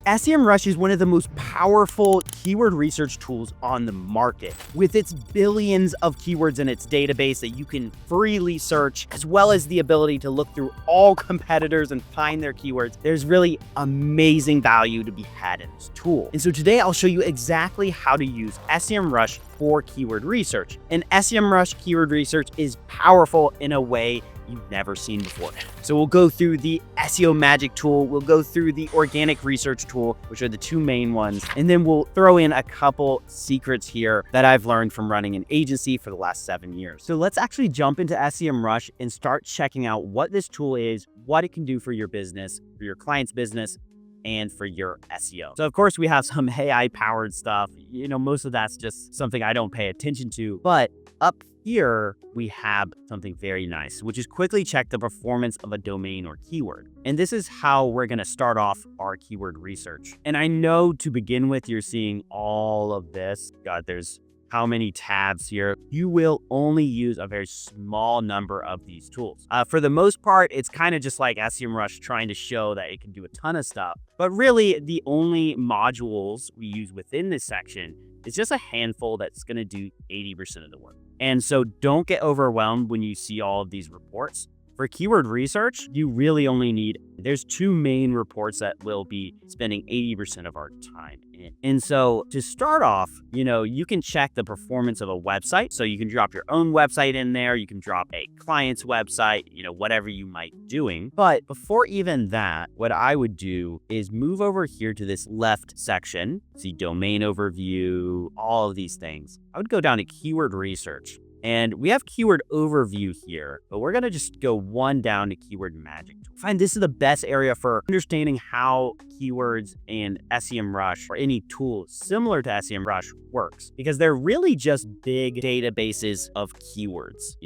SEMrush is one of the most powerful keyword research tools on the market. With its billions of keywords in its database that you can freely search, as well as the ability to look through all competitors and find their keywords, there's really amazing value to be had in this tool. And so today I'll show you exactly how to use SEMrush for keyword research. And SEMrush keyword research is powerful in a way you've never seen before. So we'll go through the SEO magic tool, we'll go through the organic research tool, which are the two main ones, and then we'll throw in a couple secrets here that I've learned from running an agency for the last 7 years. So let's actually jump into SEMrush and start checking out what this tool is, what it can do for your business, for your client's business, and for your SEO. So of course we have some AI powered stuff. Most of that's just something I don't pay attention to, but up here, we have something very nice, which is quickly check the performance of a domain or keyword. And this is how we're going to start off our keyword research. And I know to begin with, you're seeing all of this. God, there's how many tabs here. You will only use a very small number of these tools. For the most part, it's kind of just like SEMrush trying to show that it can do a ton of stuff. But really, the only modules we use within this section is just a handful that's going to do 80% of the work. And so don't get overwhelmed when you see all of these reports. For keyword research, you really only need, there's two main reports that will be spending 80% of our time in. And so to start off, you can check the performance of a website. So you can drop your own website in there. You can drop a client's website, whatever you might be doing. But before even that, what I would do is move over here to this left section, see domain overview, all of these things. I would go down to keyword research. And we have keyword overview here, but we're going to just go one down to keyword magic. I find this is the best area for understanding how keywords and SEMrush or any tool similar to SEMrush works, because they're really just big databases of keywords,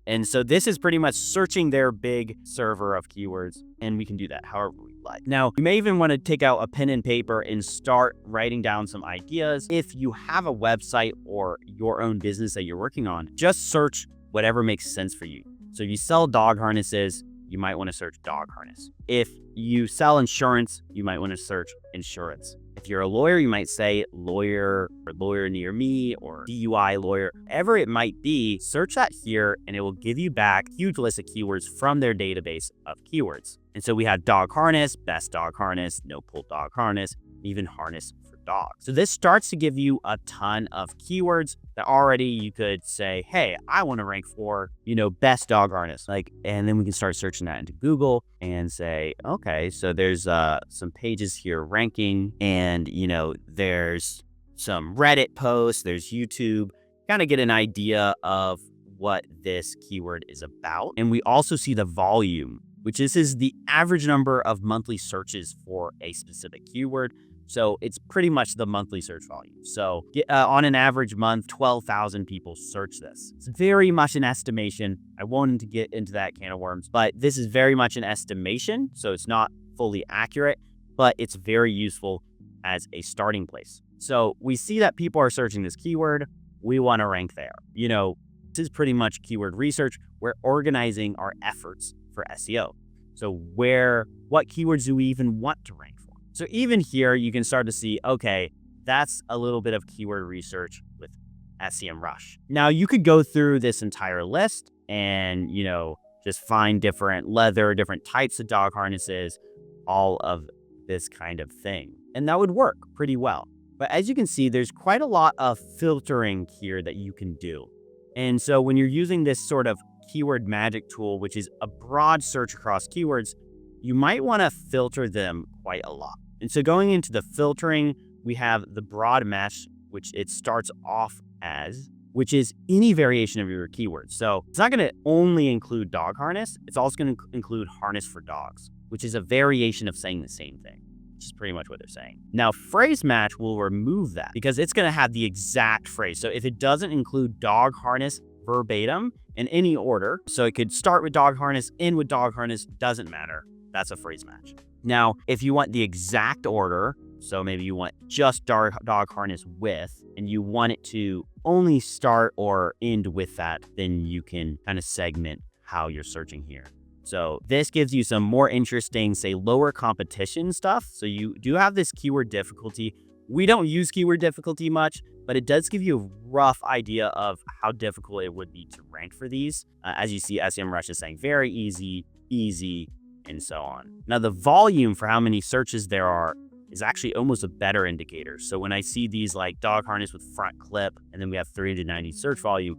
And so this is pretty much searching their big server of keywords, and we can do that however we like. Now, you may even want to take out a pen and paper and start writing down some ideas. If you have a website or your own business that you're working on, just search whatever makes sense for you. So if you sell dog harnesses, you might want to search dog harness. If you sell insurance, you might want to search insurance. If you're a lawyer, you might say lawyer or lawyer near me or DUI lawyer, whatever it might be, search that here and it will give you back a huge list of keywords from their database of keywords. And so we have dog harness, best dog harness, no pull dog harness, even harness for dogs. So this starts to give you a ton of keywords that already you could say, hey, I want to rank for, best dog harness. And then we can start searching that into Google and say, okay, so there's some pages here ranking and, there's some Reddit posts, there's YouTube, kind of get an idea of what this keyword is about. And we also see the volume, which is the average number of monthly searches for a specific keyword. So it's pretty much the monthly search volume. So on an average month, 12,000 people search this. It's very much an estimation. I won't get into that can of worms, but this is very much an estimation. So it's not fully accurate, but it's very useful as a starting place. So we see that people are searching this keyword. We want to rank there. This is pretty much keyword research. We're organizing our efforts for SEO. So what keywords do we even want to rank for? So even here, you can start to see, okay, that's a little bit of keyword research with SEMrush. Now you could go through this entire list and, just find different leather, different types of dog harnesses, all of this kind of thing. And that would work pretty well. But as you can see, there's quite a lot of filtering here that you can do. And so when you're using this sort of keyword magic tool, which is a broad search across keywords, you might want to filter them quite a lot. And so going into the filtering, we have the broad mesh, which it starts off as, which is any variation of your keywords. So it's not going to only include dog harness. It's also going to include harness for dogs, which is a variation of saying the same thing, which is pretty much what they're saying. Now, phrase match will remove that because it's going to have the exact phrase. So if it doesn't include dog harness verbatim in any order, so it could start with dog harness, end with dog harness, doesn't matter. That's a phrase match. Now, if you want the exact order, so maybe you want just dog harness with, and you want it to only start or end with that, then you can kind of segment how you're searching here. So this gives you some more interesting, say, lower competition stuff. So you do have this keyword difficulty. We don't use keyword difficulty much, but it does give you a rough idea of how difficult it would be to rank for these. As you see, SEMrush is saying very easy, easy, and so on. Now, the volume for how many searches there are is actually almost a better indicator. So when I see these like dog harness with front clip, and then we have 390 search volume,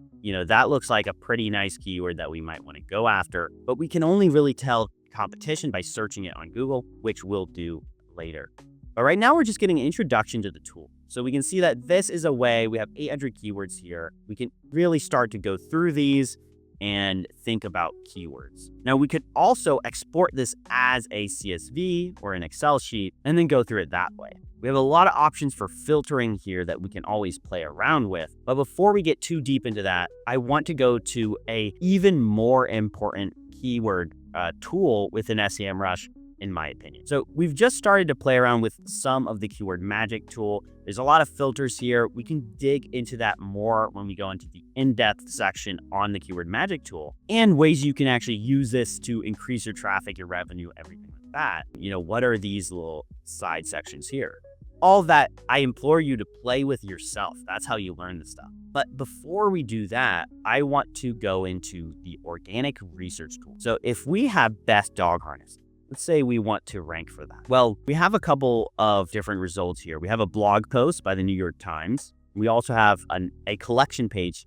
that looks like a pretty nice keyword that we might want to go after, but we can only really tell competition by searching it on Google, which we'll do later. But right now we're just getting an introduction to the tool. So we can see that this is a way, we have 800 keywords here. We can really start to go through these and think about keywords. Now we could also export this as a CSV or an Excel sheet and then go through it that way. We have a lot of options for filtering here that we can always play around with. But before we get too deep into that, I want to go to a even more important keyword tool within SEMrush, in my opinion. So we've just started to play around with some of the keyword magic tool. There's a lot of filters here. We can dig into that more when we go into the in-depth section on the keyword magic tool and ways you can actually use this to increase your traffic, your revenue, everything like that. What are these little side sections here? All that, I implore you to play with yourself. That's how you learn this stuff. But before we do that, I want to go into the organic research tool. So if we have best dog harness, let's say we want to rank for that. Well, we have a couple of different results here. We have a blog post by the New York Times. We also have a collection page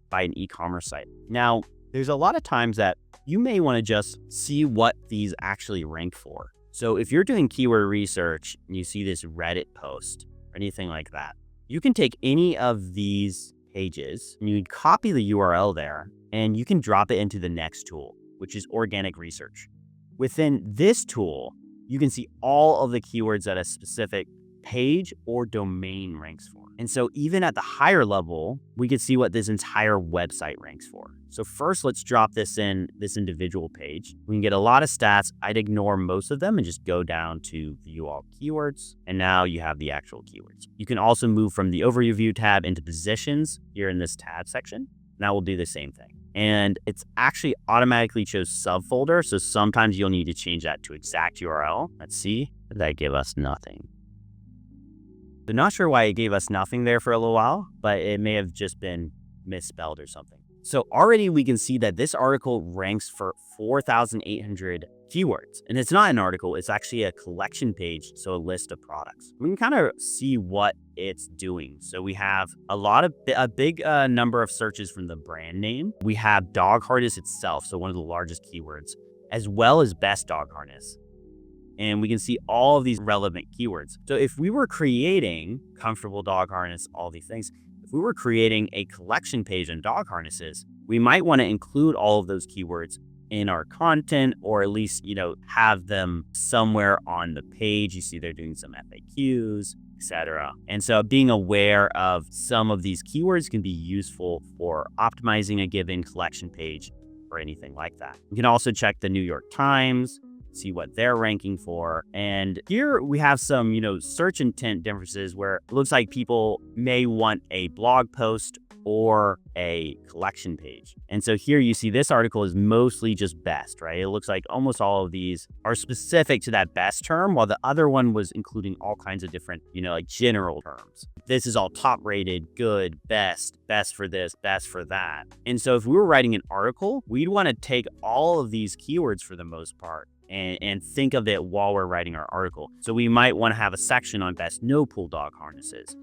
by an e-commerce site. Now, there's a lot of times that you may want to just see what these actually rank for. So if you're doing keyword research and you see this Reddit post or anything like that, you can take any of these pages and you copy the URL there and you can drop it into the next tool, which is organic research. Within this tool, you can see all of the keywords that a specific page or domain ranks for. And so even at the higher level, we could see what this entire website ranks for. So first, let's drop this in this individual page. We can get a lot of stats. I'd ignore most of them and just go down to view all keywords. And now you have the actual keywords. You can also move from the overview tab into positions here in this tab section. Now we'll do the same thing. And it's actually automatically chose subfolder. So sometimes you'll need to change that to exact URL. Let's see. That gave us nothing. So not sure why it gave us nothing there for a little while, but it may have just been misspelled or something. So already we can see that this article ranks for 4,800 keywords. And it's not an article, it's actually a collection page, so a list of products. We can kind of see what it's doing. So we have a big number of searches from the brand name. We have dog harness itself, so one of the largest keywords, as well as best dog harness. And we can see all of these relevant keywords. So if we were creating comfortable dog harness, all these things, if we were creating a collection page on dog harnesses, we might want to include all of those keywords in our content, or at least, have them somewhere on the page. You see they're doing some FAQs, etc. And so being aware of some of these keywords can be useful for optimizing a given collection page or anything like that. We can also check the New York Times, see what they're ranking for. And here we have some, search intent differences where it looks like people may want a blog post or a collection page. And so here you see this article is mostly just best, right? It looks like almost all of these are specific to that best term, while the other one was including all kinds of different, like general terms. This is all top rated, good, best for this, best for that. And so if we were writing an article, we'd want to take all of these keywords for the most part and think of it while we're writing our article. So we might want to have a section on best no-pull dog harnesses,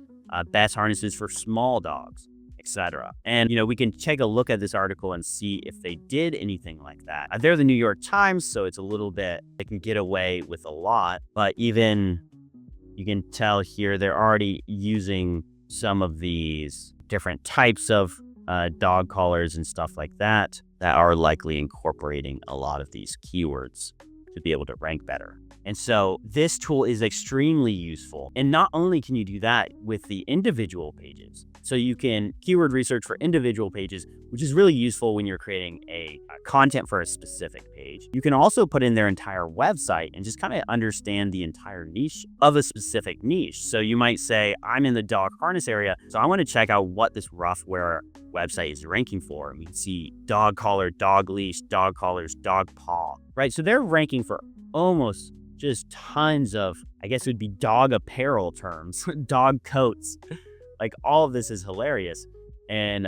best harnesses for small dogs, etc. And, we can take a look at this article and see if they did anything like that. They're the New York Times, so it's a little bit, they can get away with a lot, but even you can tell here they're already using some of these different types of dog collars and stuff like that are likely incorporating a lot of these keywords to be able to rank better. And so this tool is extremely useful. And not only can you do that with the individual pages, so you can keyword research for individual pages, which is really useful when you're creating a content for a specific page. You can also put in their entire website and just kind of understand the entire niche of a specific niche. So you might say, I'm in the dog harness area, so I want to check out what this roughwear website is ranking for. And we can see dog collar, dog leash, dog collars, dog paw, right? So they're ranking for almost just tons of, I guess it would be dog apparel terms, dog coats. Like all of this is hilarious. And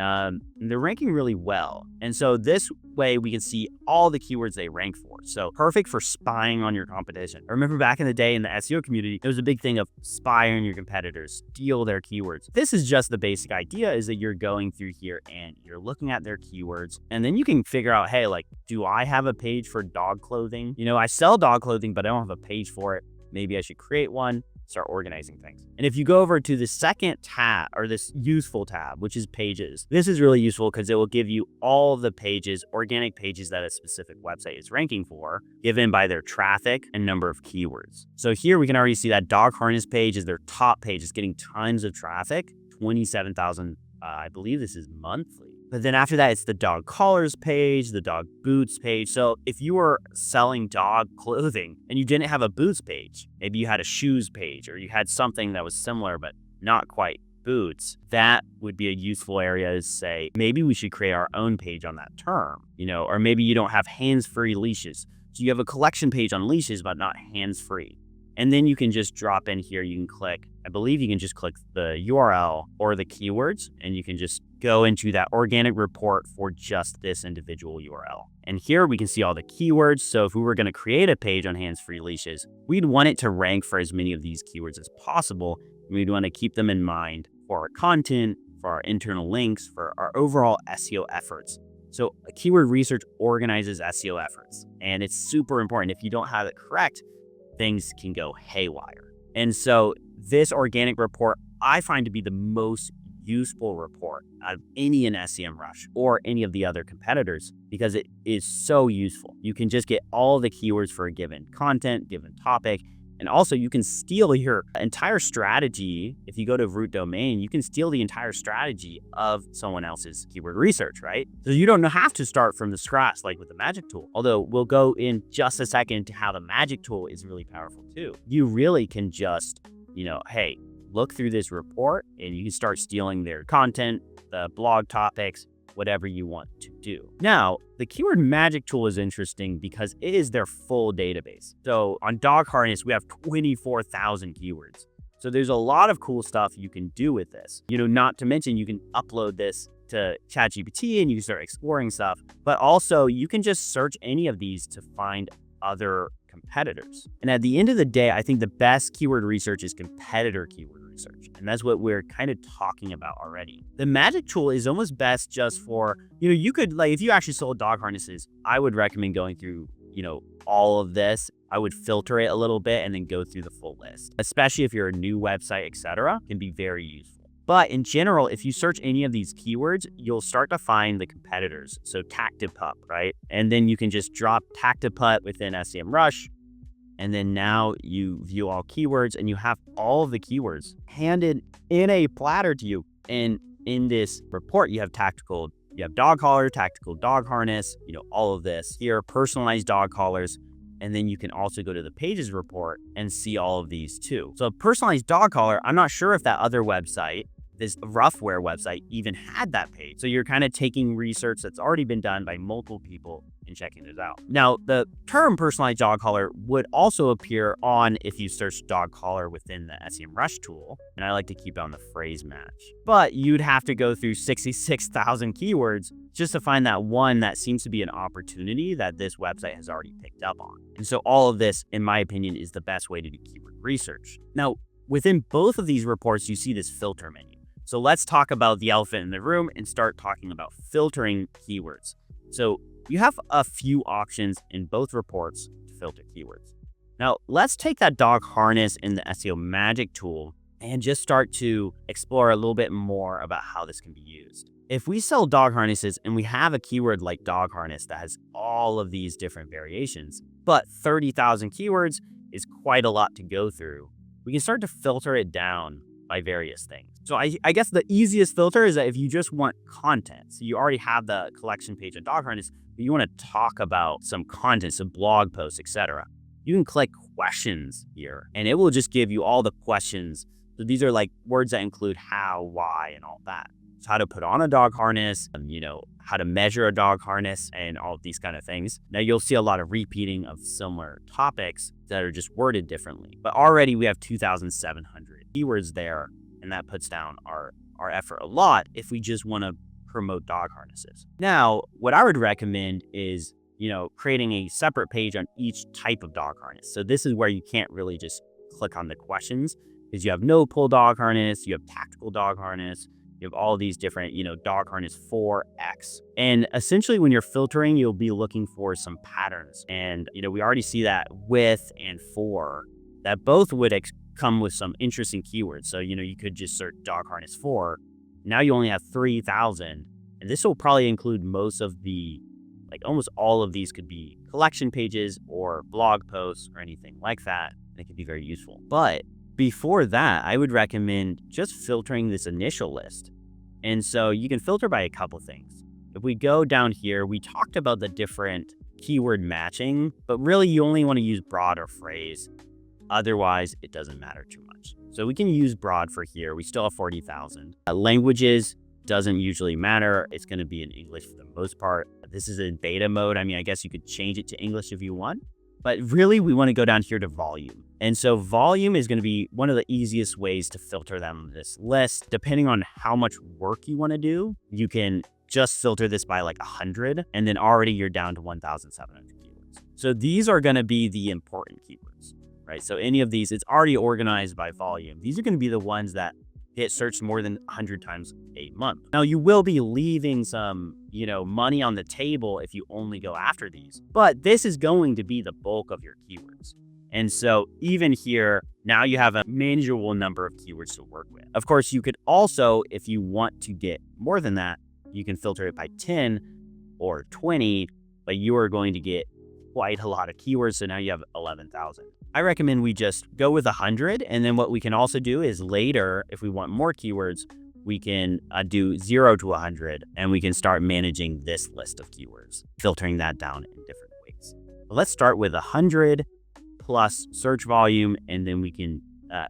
they're ranking really well. And so this way we can see all the keywords they rank for. So perfect for spying on your competition. I remember back in the day in the SEO community, it was a big thing of spy on your competitors, steal their keywords. This is just the basic idea, is that you're going through here and you're looking at their keywords, and then you can figure out, hey, like, do I have a page for dog clothing? You know, I sell dog clothing, but I don't have a page for it. Maybe I should create one. Start organizing things. And if you go over to the second tab, or this useful tab, which is pages, this is really useful because it will give you all of the pages, organic pages that a specific website is ranking for, given by their traffic and number of keywords. So here we can already see that dog harness page is their top page. It's getting tons of traffic, 27,000, I believe this is monthly. But then after that, it's the dog collars page, the dog boots page. So if you were selling dog clothing and you didn't have a boots page, maybe you had a shoes page, or you had something that was similar but not quite boots, that would be a useful area to say, maybe we should create our own page on that term, you know, or maybe you don't have hands-free leashes. So you have a collection page on leashes, but not hands-free. And then you can just drop in here. You can click, I believe you can just click the URL or the keywords, and you can just go into that organic report for just this individual URL. And here we can see all the keywords. So if we were going to create a page on hands-free leashes, we'd want it to rank for as many of these keywords as possible. We'd want to keep them in mind for our content, for our internal links, for our overall SEO efforts. So keyword research organizes SEO efforts, and it's super important. If you don't have it correct, things can go haywire. And so this organic report, I find to be the most useful report out of any in SEMrush or any of the other competitors, because it is so useful. You can just get all the keywords for a given content, given topic. And also you can steal your entire strategy. If you go to root domain, you can steal the entire strategy of someone else's keyword research, right? So you don't have to start from the scratch like with the magic tool. Although we'll go in just a second to how the magic tool is really powerful too. You really can just, you know, hey, look through this report and you can start stealing their content, the blog topics, whatever you want to do. Now, the keyword magic tool is interesting because it is their full database. So on dog harness, we have 24,000 keywords. So there's a lot of cool stuff you can do with this. You know, not to mention you can upload this to ChatGPT and you can start exploring stuff, but also you can just search any of these to find other competitors. And at the end of the day, I think the best keyword research is competitor keyword research. And that's what we're kind of talking about already. The magic tool is almost best just for, you know, you could, like, if you actually sold dog harnesses, I would recommend going through, you know, all of this. I would filter it a little bit and then go through the full list, especially if you're a new website, etc. Can be very useful. But in general, if you search any of these keywords, you'll start to find the competitors. So Tactipup, right? And then you can just drop Tactipup within SEMrush. And then now you view all keywords and you have all of the keywords handed in a platter to you. And in this report, you have dog collar, tactical dog harness, you know, all of this here, personalized dog collars. And then you can also go to the pages report and see all of these too. So a personalized dog collar, I'm not sure if that other website, this roughwear website, even had that page. So you're kind of taking research that's already been done by multiple people and checking it out. Now, the term personalized dog collar would also appear on if you search dog collar within the SEMrush tool. And I like to keep it on the phrase match. But you'd have to go through 66,000 keywords just to find that one that seems to be an opportunity that this website has already picked up on. And so all of this, in my opinion, is the best way to do keyword research. Now, within both of these reports, you see this filter menu. So let's talk about the elephant in the room and start talking about filtering keywords. So you have a few options in both reports to filter keywords. Now let's take that dog harness in the SEO magic tool and just start to explore a little bit more about how this can be used. If we sell dog harnesses and we have a keyword like dog harness that has all of these different variations, but 30,000 keywords, is quite a lot to go through, we can start to filter it down by various things. So I guess the easiest filter is that if you just want content, so you already have the collection page on Dog Harness, but you want to talk about some content, some blog posts, etc. You can click questions here, and it will just give you all the questions. So these are like words that include how, why, and all that. So how to put on a dog harness, how to measure a dog harness, and all of these kind of things. Now you'll see a lot of repeating of similar topics that are just worded differently. But already we have 2,700 keywords there, and that puts down our effort a lot if we just want to promote dog harnesses. Now, what I would recommend is, creating a separate page on each type of dog harness. So this is where you can't really just click on the questions, because you have no pull dog harness, you have tactical dog harness, you have all these different, dog harness 4X. And essentially when you're filtering, you'll be looking for some patterns. And, we already see that with and for, that both would come with some interesting keywords. So, you could just search dog harness 4. Now you only have 3,000. And this will probably include most of the, almost all of these could be collection pages or blog posts or anything like that. And it could be very useful. But before that, I would recommend just filtering this initial list. And so you can filter by a couple things. If we go down here, we talked about the different keyword matching, but really you only want to use broad or phrase. Otherwise, it doesn't matter too much. So we can use broad for here. We still have 40,000. Languages doesn't usually matter. It's going to be in English for the most part. This is in beta mode. I mean, I guess you could change it to English if you want. But really, we want to go down here to volume. And so volume is going to be one of the easiest ways to filter them on this list. Depending on how much work you want to do, you can just filter this by 100, and then already you're down to 1,700 keywords. So these are going to be the important keywords, right? So any of these, it's already organized by volume. These are going to be the ones that get searched more than 100 times a month. Now you will be leaving some, money on the table if you only go after these, but this is going to be the bulk of your keywords. And so even here, now you have a manageable number of keywords to work with. Of course, you could also, if you want to get more than that, you can filter it by 10 or 20, but you are going to get quite a lot of keywords. So now you have 11,000. I recommend we just go with 100. And then what we can also do is later, if we want more keywords, we can do 0 to 100, and we can start managing this list of keywords, filtering that down in different ways. But let's start with 100 plus search volume, and then we can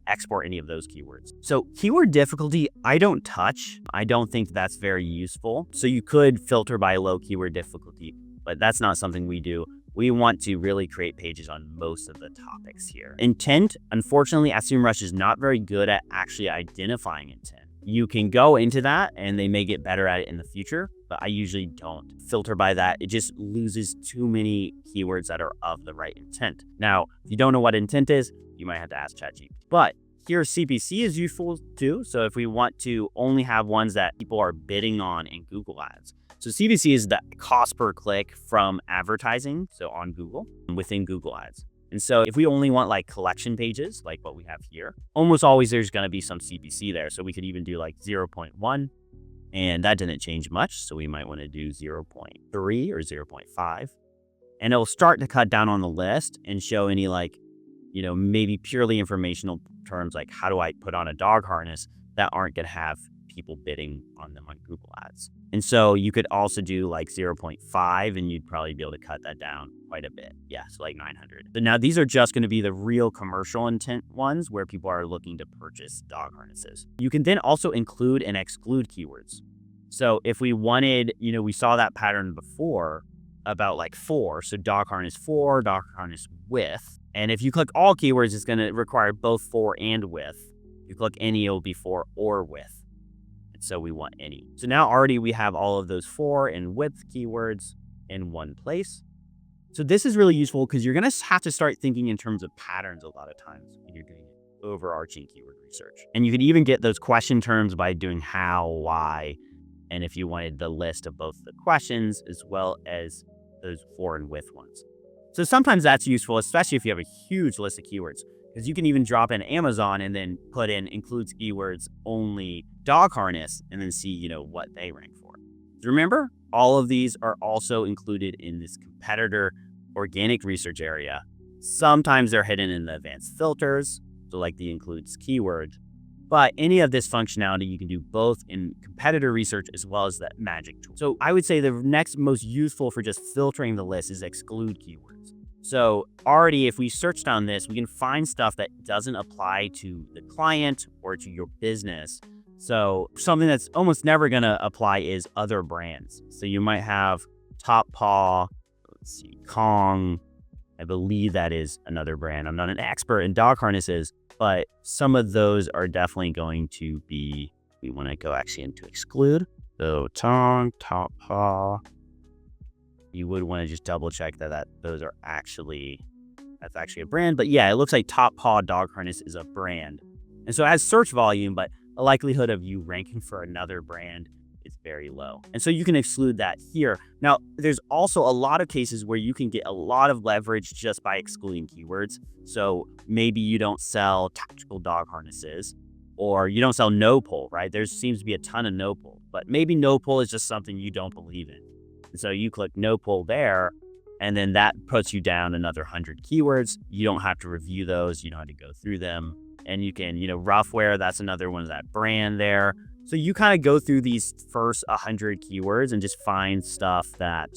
export any of those keywords. So keyword difficulty, I don't touch. I don't think that's very useful. So you could filter by low keyword difficulty, but that's not something we do. We want to really create pages on most of the topics here. Intent, unfortunately, SEMrush is not very good at actually identifying intent. You can go into that and they may get better at it in the future, but I usually don't filter by that. It just loses too many keywords that are of the right intent. Now, if you don't know what intent is, you might have to ask ChatGPT. But here CPC is useful too. So if we want to only have ones that people are bidding on in Google Ads. So CPC is the cost per click from advertising, so on Google, within Google Ads. And so if we only want collection pages, like what we have here, almost always there's going to be some CPC there. So we could even do 0.1, and that didn't change much. So we might want to do 0.3 or 0.5, and it'll start to cut down on the list and show any maybe purely informational terms like how do I put on a dog harness that aren't going to have people bidding on them on Google Ads. And so you could also do 0.5, and you'd probably be able to cut that down quite a bit. Yeah, so 900. But now these are just going to be the real commercial intent ones where people are looking to purchase dog harnesses. You can then also include and exclude keywords. So if we wanted, we saw that pattern before about 4, so dog harness 4, dog harness with. And if you click all keywords, it's going to require both for and with. If you click any, it'll be for or with. So we want any. So now already we have all of those for and with keywords in one place. So this is really useful because you're going to have to start thinking in terms of patterns a lot of times when you're doing overarching keyword research. And you can even get those question terms by doing how, why, and if you wanted the list of both the questions as well as those for and with ones. So sometimes that's useful, especially if you have a huge list of keywords, because you can even drop in Amazon and then put in includes keywords only dog harness and then see, what they rank for. Remember, all of these are also included in this competitor organic research area. Sometimes they're hidden in the advanced filters, so like the includes keyword. But any of this functionality you can do both in competitor research as well as that magic tool. So I would say the next most useful for just filtering the list is exclude keywords. So already if we searched on this, we can find stuff that doesn't apply to the client or to your business. So something that's almost never going to apply is other brands. So you might have Top Paw, let's see, Kong. I believe that is another brand. I'm not an expert in dog harnesses, but some of those are definitely going to be, we want to go actually into exclude. So Tong, Top Paw. You would want to just double check that those are actually, that's actually a brand. But yeah, it looks like Top Paw Dog Harness is a brand. And so it has search volume, but the likelihood of you ranking for another brand is very low. And so you can exclude that here. Now, there's also a lot of cases where you can get a lot of leverage just by excluding keywords. So maybe you don't sell tactical dog harnesses, or you don't sell no pull, right? There seems to be a ton of no pull, but maybe no pull is just something you don't believe in. And so you click no pull there, and then that puts you down another 100 keywords. You don't have to review those. You don't have to go through them. And you can, Roughwear, that's another one of that brand there. So you kind of go through these first 100 keywords and just find stuff that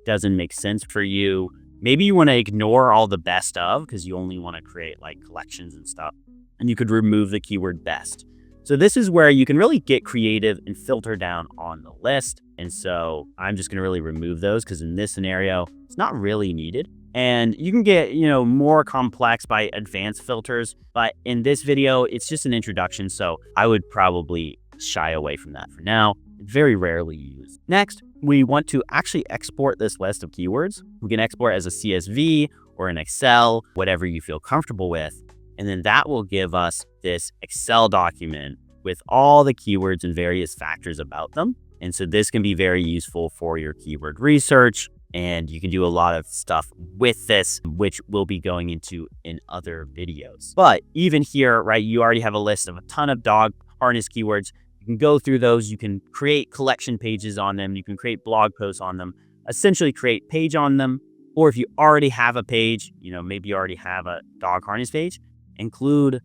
doesn't make sense for you. Maybe you want to ignore all the best of because you only want to create like collections and stuff. And you could remove the keyword best. So this is where you can really get creative and filter down on the list. And so I'm just going to really remove those because in this scenario, it's not really needed. And you can get, more complex by advanced filters. But in this video, it's just an introduction. So I would probably shy away from that for now. Very rarely used. Next, we want to actually export this list of keywords. We can export as a CSV or an Excel, whatever you feel comfortable with. And then that will give us this Excel document with all the keywords and various factors about them. And so this can be very useful for your keyword research. And you can do a lot of stuff with this, which we'll be going into in other videos. But even here, right, you already have a list of a ton of dog harness keywords. You can go through those. You can create collection pages on them. You can create blog posts on them, essentially create page on them. Or if you already have a page, maybe you already have a dog harness page, include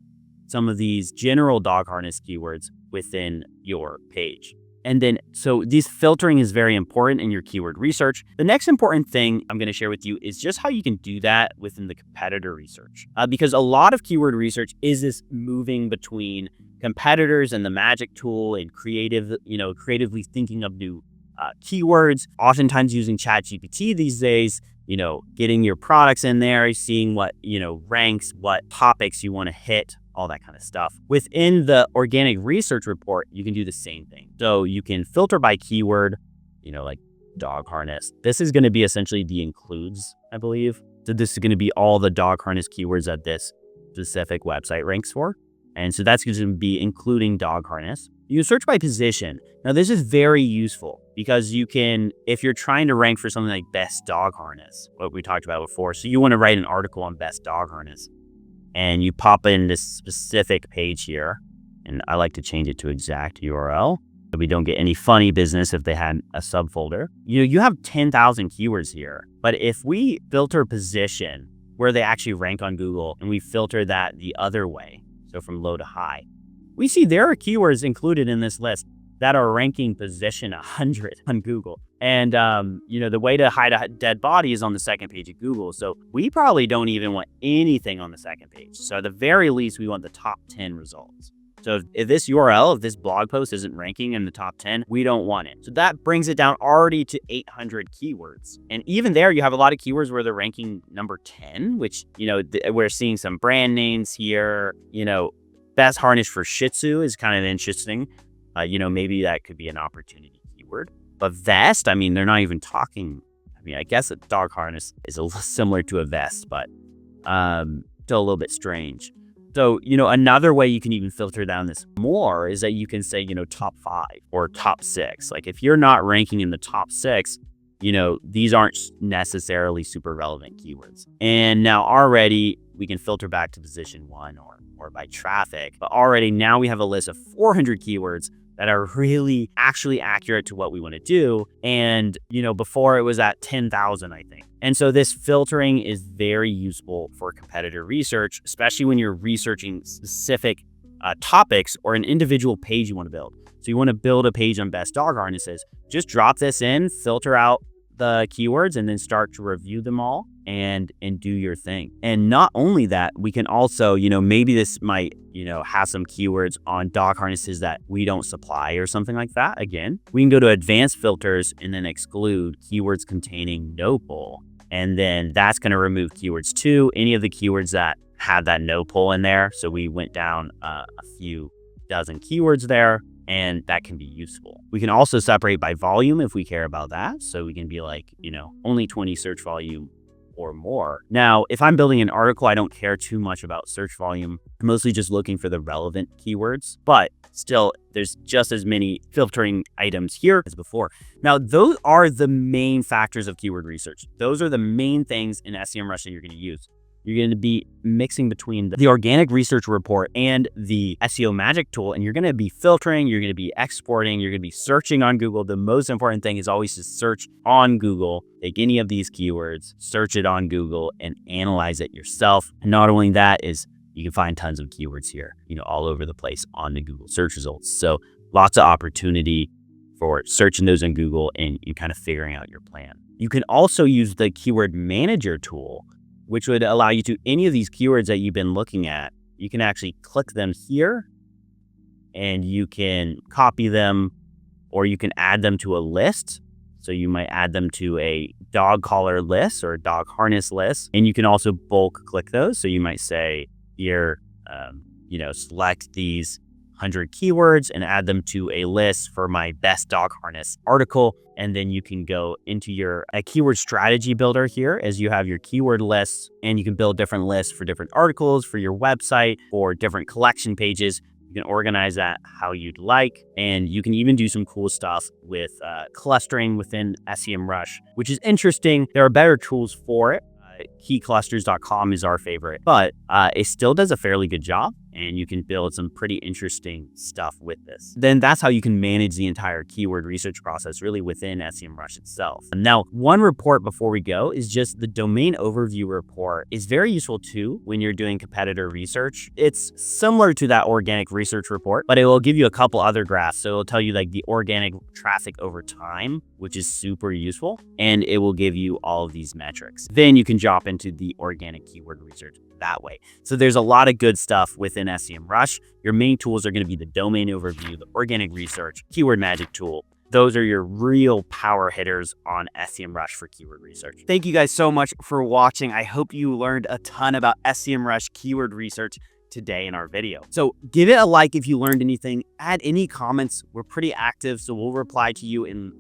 some of these general dog harness keywords within your page. And then, so this filtering is very important in your keyword research. The next important thing I'm going to share with you is just how you can do that within the competitor research. Because a lot of keyword research is this moving between competitors and the magic tool and creatively thinking of new keywords, oftentimes using ChatGPT these days, getting your products in there, seeing what, ranks, what topics you want to hit, all that kind of stuff. Within the organic research report, you can do the same thing. So you can filter by keyword, like dog harness. This is going to be essentially the includes, I believe. So this is going to be all the dog harness keywords that this specific website ranks for. And so that's going to be including dog harness. You can search by position. Now, this is very useful because you can, if you're trying to rank for something like best dog harness, what we talked about before. So you want to write an article on best dog harness. And you pop in this specific page here, and I like to change it to exact URL so we don't get any funny business if they had a subfolder. You have 10,000 keywords here, but if we filter position where they actually rank on Google and we filter that the other way, so from low to high, we see there are keywords included in this list that are ranking position 100 on Google. And, the way to hide a dead body is on the second page of Google. So we probably don't even want anything on the second page. So at the very least, we want the top 10 results. So if this URL, if this blog post isn't ranking in the top 10, we don't want it. So that brings it down already to 800 keywords. And even there, you have a lot of keywords where they're ranking number 10, which, we're seeing some brand names here. Best harness for Shih Tzu is kind of interesting. Maybe that could be an opportunity keyword. But vest, they're not even talking. I guess a dog harness is a little similar to a vest, but still a little bit strange. So, another way you can even filter down this more is that you can say, top 5 or top 6. Like if you're not ranking in the top 6, these aren't necessarily super relevant keywords. And now already we can filter back to position 1 or by traffic. But already now we have a list of 400 keywords that are really actually accurate to what we want to do. And, before it was at 10,000, I think. And so this filtering is very useful for competitor research, especially when you're researching specific topics or an individual page you want to build. So you want to build a page on best dog harnesses. Just drop this in, filter out the keywords, and then start to review them all and do your thing. And not only that, we can also, maybe this might, have some keywords on dog harnesses that we don't supply or something like that. Again, we can go to advanced filters and then exclude keywords containing no pull. And then that's going to remove keywords too, any of the keywords that have that no pull in there. So we went down a few dozen keywords there, and that can be useful. We can also separate by volume if we care about that. So we can be like, only 20 search volume or more. Now, if I'm building an article, I don't care too much about search volume. I'm mostly just looking for the relevant keywords, but still, there's just as many filtering items here as before. Now, those are the main factors of keyword research. Those are the main things in SEMrush that you're going to use. You're going to be mixing between the organic research report and the SEO magic tool, and you're going to be filtering, you're going to be exporting, you're going to be searching on Google. The most important thing is always to search on Google. Take any of these keywords, search it on Google, and analyze it yourself. And not only that is you can find tons of keywords here, all over the place on the Google search results. So lots of opportunity for searching those on Google and you kind of figuring out your plan. You can also use the keyword manager tool, which would allow you to any of these keywords that you've been looking at. You can actually click them here and you can copy them, or you can add them to a list. So you might add them to a dog collar list or a dog harness list. And you can also bulk click those. So you might say here, select these 100 keywords and add them to a list for my best dog harness article. And then you can go into your keyword strategy builder here as you have your keyword lists, and you can build different lists for different articles, for your website, or different collection pages. You can organize that how you'd like. And you can even do some cool stuff with clustering within SEMrush, which is interesting. There are better tools for it. Keyclusters.com is our favorite, but it still does a fairly good job, and you can build some pretty interesting stuff with this. Then that's how you can manage the entire keyword research process really within SEMrush itself. Now, one report before we go is just the domain overview report is very useful too when you're doing competitor research. It's similar to that organic research report, but it will give you a couple other graphs. So it'll tell you like the organic traffic over time, which is super useful, and it will give you all of these metrics. Then you can drop into the organic keyword research that way. So there's a lot of good stuff within SEMrush. Your main tools are going to be the domain overview, the organic research, keyword magic tool. Those are your real power hitters on SEMrush for keyword research. Thank you guys so much for watching. I hope you learned a ton about SEMrush keyword research today in our video. So give it a like if you learned anything. Add any comments. We're pretty active, so we'll reply to you and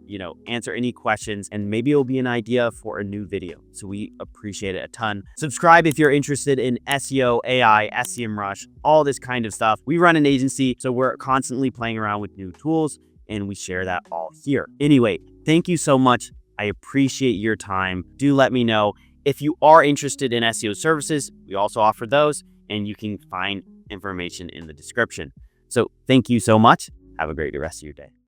answer any questions, and maybe it'll be an idea for a new video. So we appreciate it a ton. Subscribe if you're interested in SEO, AI, SEMrush, all this kind of stuff. We run an agency, so we're constantly playing around with new tools, and we share that all here. Anyway, thank you so much. I appreciate your time. Do let me know if you are interested in SEO services. We also offer those, and you can find information in the description. So thank you so much. Have a great rest of your day.